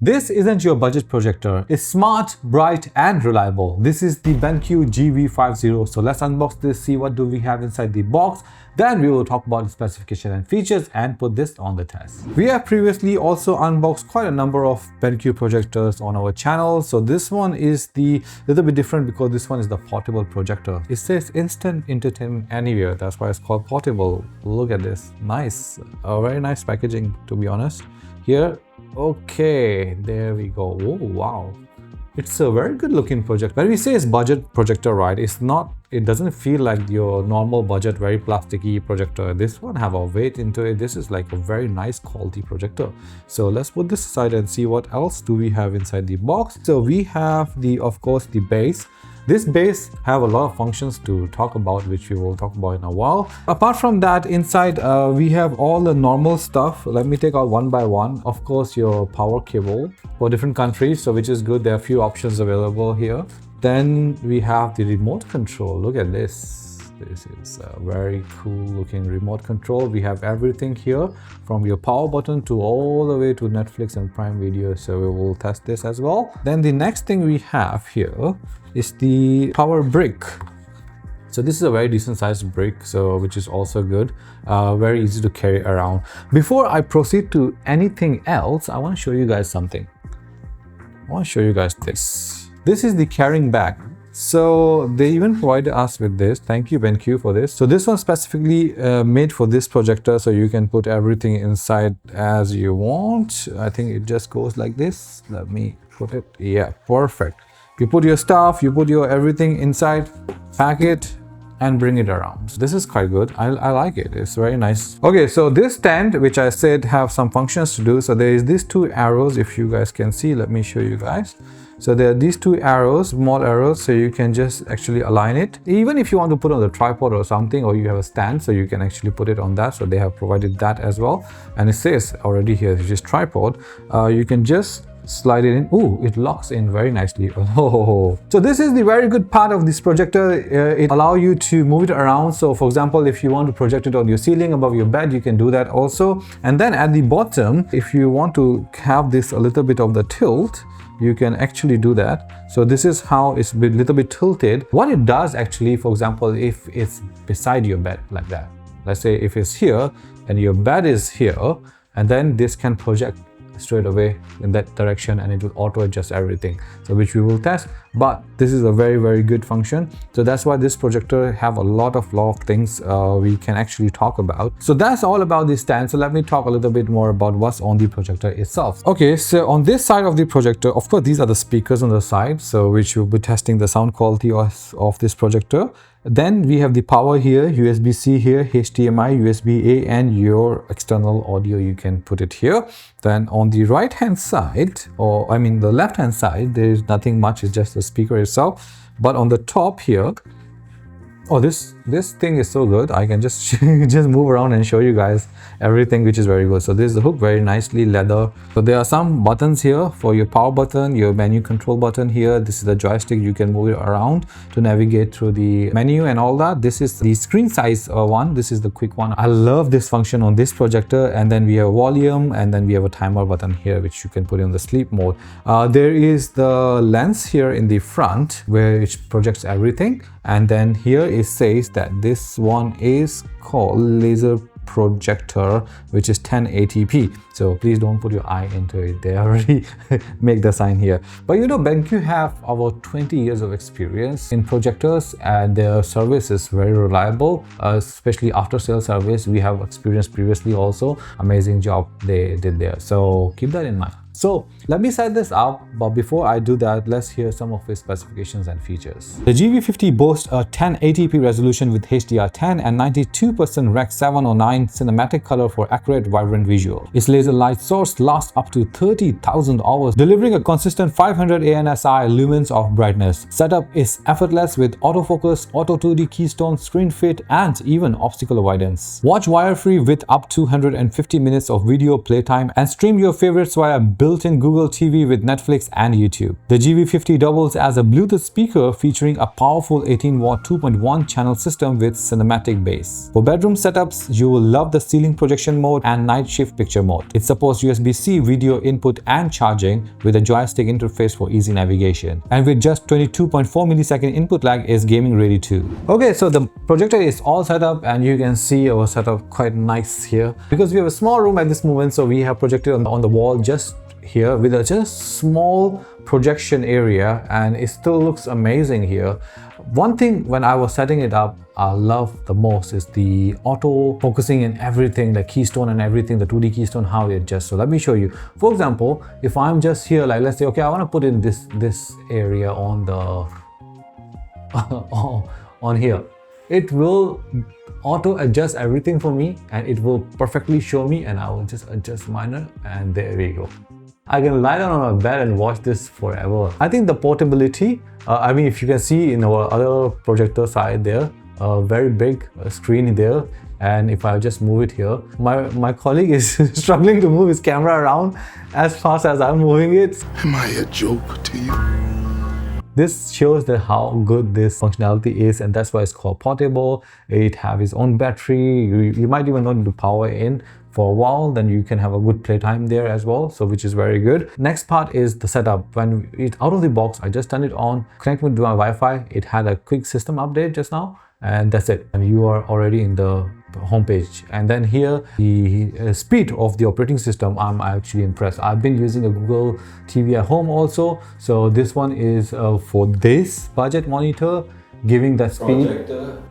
This isn't your budget projector. It's smart, bright, and reliable. This is the BenQ GV50. So let's unbox this, see what do we have inside the box. Then we will talk about the specification and features and put this on the test. We have previously also unboxed quite a number of BenQ projectors on our channel. So this one is the little bit different because this one is the portable projector. It says instant entertainment anywhere. That's why it's called portable. Look at this. Nice. A very nice packaging, to be honest. Here, okay, there we go. Oh, wow. It's a very good looking projector. When we say it's budget projector, right, it doesn't feel like your normal budget, very plasticky projector. This one have a weight into it. This is like a very nice quality projector. So let's put this aside and see what else do we have inside the box. So we have of course, the base. This base have a lot of functions to talk about, which we will talk about in a while. Apart from that, inside we have all the normal stuff. Let me take out one by one. Of course, your power cable for different countries, so which is good. There are a few options available here. Then we have the remote control. Look at this. This is a very cool looking remote control. We have everything here from your power button to all the way to Netflix and Prime Video. So we will test this as well. Then the next thing we have here is the power brick. So this is a very decent sized brick, so which is also good, very easy to carry around. Before I proceed to anything else, I want to show you guys something. I want to show you guys this. This is the carrying bag. So they even provided us with this. Thank you, BenQ, for this. So this one specifically made for this projector, so you can put everything inside as you want. I think it just goes like this. Let me put it. Yeah, perfect. You put your stuff, you put your everything inside, pack it, and bring it around. This is quite good. I like it. It's very nice. Okay, so this stand, which I said have some functions to do. So there is these two arrows, if you guys can see. Let me show you guys. So there are these two arrows, small arrows, so you can just actually align it. Even if you want to put on the tripod or something, or you have a stand, so you can actually put it on that. So they have provided that as well. And it says already here, it's just tripod. You can just slide it in. Oh, it locks in very nicely. Oh, so this is the very good part of this projector. It allows you to move it around. So for example, if you want to project it on your ceiling above your bed, you can do that also. And then at the bottom, if you want to have this a little bit of the tilt, you can actually do that. So this is how it's a little bit tilted. What it does actually, for example, if it's beside your bed like that, let's say if it's here and your bed is here, and then this can project straight away in that direction, and it will auto adjust everything, so which we will test. But this is a very good function. So that's why this projector have a lot of things we can actually talk about. So that's all about this stand. So let me talk a little bit more about what's on the projector itself. Okay, so on this side of the projector, of course, these are the speakers on the side, so which will be testing the sound quality of this projector. Then we have the power here, USB-C here, HDMI, USB-A, and your external audio, you can put it here. Then on the right hand side, or I mean the left hand side, there is nothing much, it's just the speaker itself. But on the top here, oh, this thing is so good. I can just just move around and show you guys everything, which is very good. So this is the hook, very nicely leather. So there are some buttons here for your power button, your menu control button here. This is the joystick, you can move it around to navigate through the menu and all that. This is the screen size one. This is the quick one. I love this function on this projector. And then we have volume, and then we have a timer button here, which you can put in the sleep mode. There is the lens here in the front where it projects everything. And then here it says that this one is called laser projector, which is 1080p. So please don't put your eye into it. They already make the sign here. But you know, BenQ have about 20 years of experience in projectors, and their service is very reliable, especially after sales service. We have experienced previously also. Amazing job they did there. So keep that in mind. So let me set this up, but before I do that, let's hear some of its specifications and features. The GV50 boasts a 1080p resolution with HDR10 and 92% Rec 709 cinematic color for accurate, vibrant visual. Its laser light source lasts up to 30,000 hours, delivering a consistent 500 ANSI lumens of brightness. Setup is effortless with autofocus, auto 2D keystone, screen fit, and even obstacle avoidance. Watch wire-free with up to 150 minutes of video playtime and stream your favorites via built built-in Google TV with Netflix and YouTube. The GV50 doubles as a Bluetooth speaker featuring a powerful 18-watt 2.1 channel system with cinematic bass. For bedroom setups, you will love the ceiling projection mode and night shift picture mode. It supports USB-C video input and charging with a joystick interface for easy navigation. And with just 22.4 millisecond input lag is gaming ready too. Okay, so the projector is all set up and you can see our setup quite nice here. Because we have a small room at this moment, so we have projected on the wall just here with a just small projection area, and it still looks amazing here. One thing when I was setting it up I love the most is the auto focusing and everything, the keystone and everything, the 2D keystone, how it adjusts. So let me show you. For example, if I'm just here, like let's say, okay, I want to put in this area on the on here, it will auto adjust everything for me and it will perfectly show me, and I will just adjust minor, and there we go. I can lie down on my bed and watch this forever. I think the portability, I mean, if you can see in our other projector side there, a very big screen there, and if I just move it here, my colleague is struggling to move his camera around as fast as I'm moving it. Am I a joke to you? This shows that how good this functionality is, and that's why it's called portable. It has its own battery. You might even not need to power in for a while, then you can have a good playtime there as well, so which is very good. Next part is the setup. When it's out of the box, I just turned it on, connect it to my Wi-Fi. It had a quick system update just now, and that's it, and you are already in the homepage. And then here, the speed of the operating system, I'm actually impressed. I've been using a Google TV at home also, so this one is for this budget monitor, giving that speed. Projector.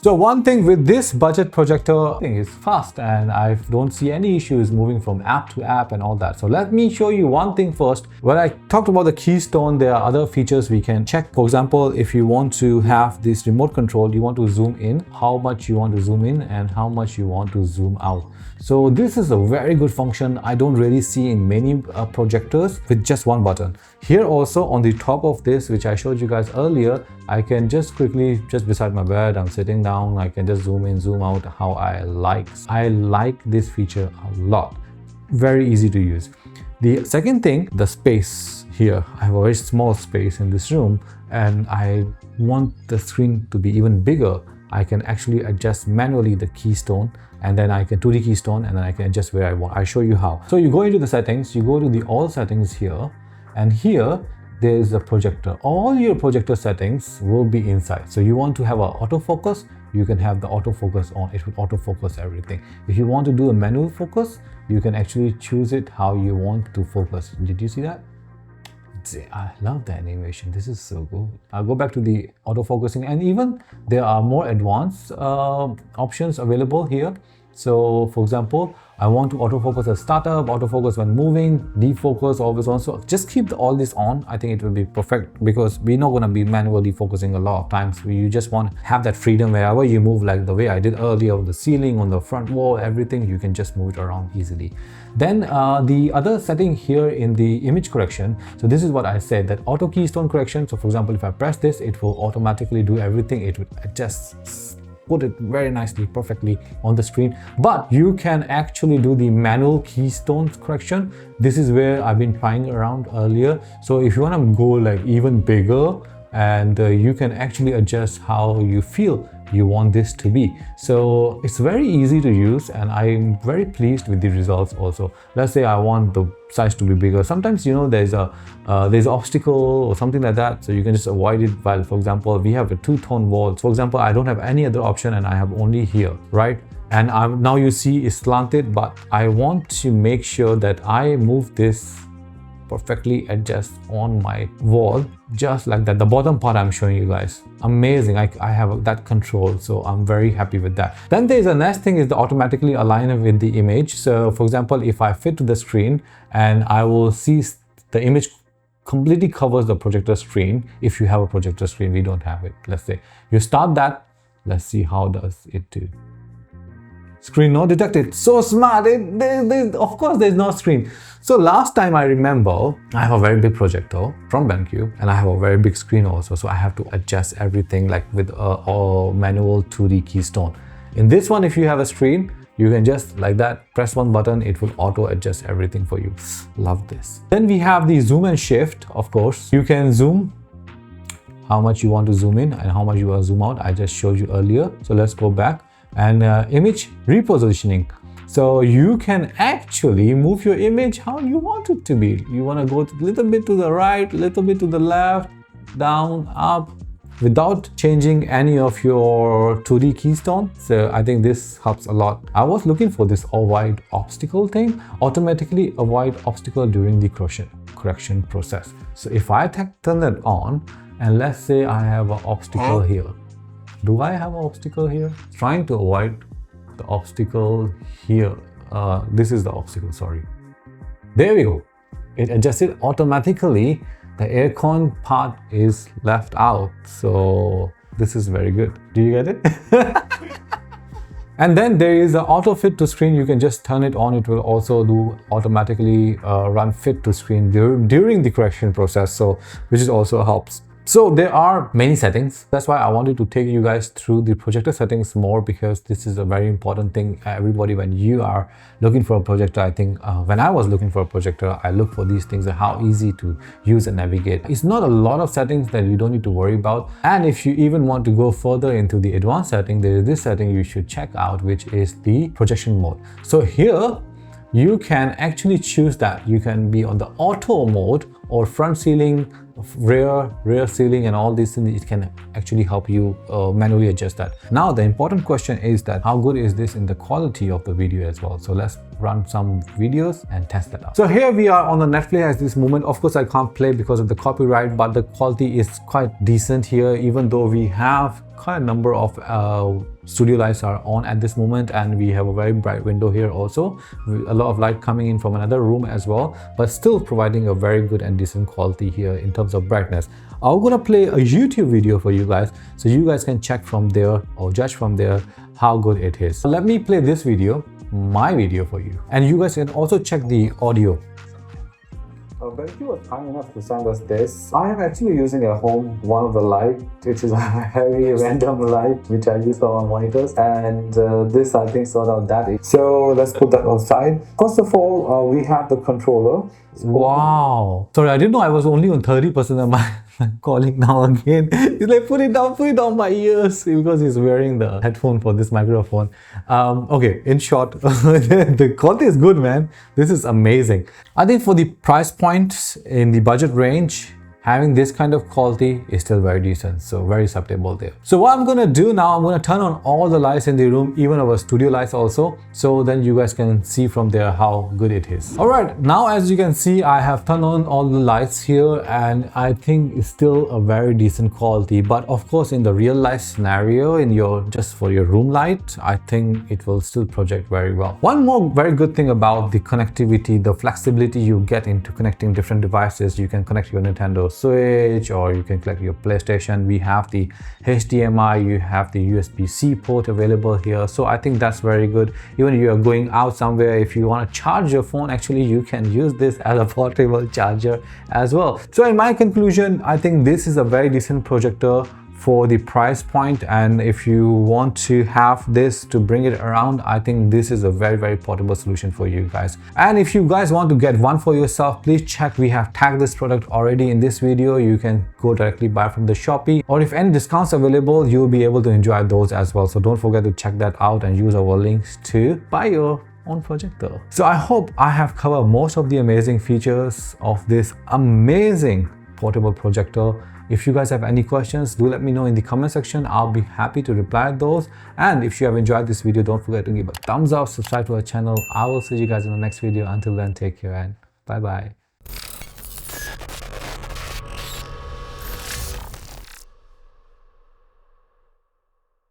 So one thing with this budget projector, thing is fast, and I don't see any issues moving from app to app and all that. So let me show you one thing first. When I talked about the keystone, there are other features we can check. For example, if you want to have this remote control, you want to zoom in, how much you want to zoom in and how much you want to zoom out. So this is a very good function I don't really see in many projectors with just one button. Here also on the top of this, which I showed you guys earlier, I can just quickly, just beside my bed, I'm sitting down, I can just zoom in, zoom out how I like. I like this feature a lot. Very easy to use. The second thing, the space here. I have a very small space in this room and I want the screen to be even bigger. I can actually adjust manually the keystone, and then I can 2D keystone, and then I can adjust where I want. I'll show you how. So you go into the settings, you go to the all settings here, and here there is a projector. All your projector settings will be inside. So you want to have an autofocus, you can have the autofocus on. It will autofocus everything. If you want to do a manual focus, you can actually choose it how you want to focus. Did you see that? I love the animation. This is so good. I'll go back to the autofocusing, and even there are more advanced options available here. So for example, I want to autofocus at startup, autofocus when moving, defocus, always on. So just keep all this on. I think it will be perfect because we're not going to be manually focusing a lot of times. You just want to have that freedom wherever you move, like the way I did earlier on the ceiling, on the front wall, everything. You can just move it around easily. Then the other setting here in the image correction. So this is what I said, that auto keystone correction. So for example, if I press this, it will automatically do everything. It will adjust, put it very nicely, perfectly on the screen. But you can actually do the manual keystone correction. This is where I've been trying around earlier. So if you want to go like even bigger, and you can actually adjust how you feel you want this to be. So it's very easy to use, and I'm very pleased with the results also. Let's say I want the size to be bigger. Sometimes, you know, there's an obstacle or something like that, so you can just avoid it. While for example, we have a two-tone wall. For example, I don't have any other option and I have only here, right? And now you see it's slanted, but I want to make sure that I move this perfectly adjust on my wall, just like that. The bottom part I'm showing you guys, amazing. I have that control, so I'm very happy with that. Then there's the next thing is the automatically align with the image. So for example, if I fit to the screen and I will see the image completely covers the projector screen. If you have a projector screen, we don't have it. Let's say you start that, let's see how does it do. Screen not detected. So smart. Of course there's no screen. So last time I remember, I have a very big projector from BenQ and I have a very big screen also. So I have to adjust everything like with a manual 2D keystone. In this one, if you have a screen, You can just like that press one button, it will auto adjust everything for you. Love this. Then we have the zoom and shift. Of course, you can zoom how much you want to zoom in and how much you want to zoom out. I just showed you earlier. So let's go back and image repositioning. So you can actually move your image how you want it to be. You want to go a little bit to the right, a little bit to the left, down, up, without changing any of your 2D keystone. So I think this helps a lot. I was looking for this avoid obstacle thing, automatically avoid obstacle during the correction process. So if I turn that on, and let's say I have an obstacle here. Do I have an obstacle here? Trying to avoid the obstacle here. This is the obstacle, sorry. There we go. It adjusted automatically. The aircon part is left out. So this is very good. Do you get it? And then there is an auto fit to screen. You can just turn it on. It will also do automatically run fit to screen during the correction process. So which is also helps. So there are many settings. That's why I wanted to take you guys through the projector settings more, because this is a very important thing. Everybody, when you are looking for a projector, I think when I was looking for a projector, I look for these things and how easy to use and navigate. It's not a lot of settings that you don't need to worry about. And if you even want to go further into the advanced setting, there is this setting you should check out, which is the projection mode. So here you can actually choose that. You can be on the auto mode or front ceiling, rear ceiling, and all these things. It can actually help you manually adjust that. Now the important question is that how good is this in the quality of the video as well. So let's run some videos and test that out. So here we are on the Netflix at this moment. Of course I can't play because of the copyright, but the quality is quite decent here, even though we have quite a number of studio lights are on at this moment, and we have a very bright window here also, a lot of light coming in from another room as well, but still providing a very good and decent quality here in terms of brightness. I'm gonna play a YouTube video for you guys, so you guys can check from there or judge from there how good it is. So let me play this video, my video, for you, and you guys can also check the audio. BenQ was kind enough to send us this. I am actually using at home one of the light, which is a heavy random light which I use for my monitors, and this I think sort of that is. So let's put that aside. First of all, we have the controller. Wow. Sorry, I didn't know I was only on 30% of my calling now again. He's like, put it down my ears, because he's wearing the headphone for this microphone. Okay, in short, the quality is good, man. This is amazing. I think for the price point in the budget range, having this kind of quality is still very decent, so very acceptable there. So what I'm gonna do now, I'm gonna turn on all the lights in the room, even our studio lights also, so then you guys can see from there how good it is. All right, now as you can see, I have turned on all the lights here, and I think it's still a very decent quality. But of course, in the real life scenario, in your just for your room light, I think it will still project very well. One more very good thing about the connectivity, the flexibility you get into connecting different devices. You can connect your Nintendo Switch, or you can connect your PlayStation. We have the HDMI, you have the USB-C port available here, so I think that's very good. Even if you are going out somewhere, if you want to charge your phone, actually you can use this as a portable charger as well. So in my conclusion, I think this is a very decent projector for the price point, and if you want to have this to bring it around, I think this is a very portable solution for you guys. And if you guys want to get one for yourself, please check, we have tagged this product already in this video. You can go directly buy from the Shopee, or if any discounts available, you'll be able to enjoy those as well. So don't forget to check that out and use our links to buy your own projector. So I hope I have covered most of the amazing features of this amazing portable projector. If you guys have any questions, do let me know in the comment section. I'll be happy to reply to those. And if you have enjoyed this video, don't forget to give a thumbs up, subscribe to our channel. I will see you guys in the next video. Until then, take care and bye bye.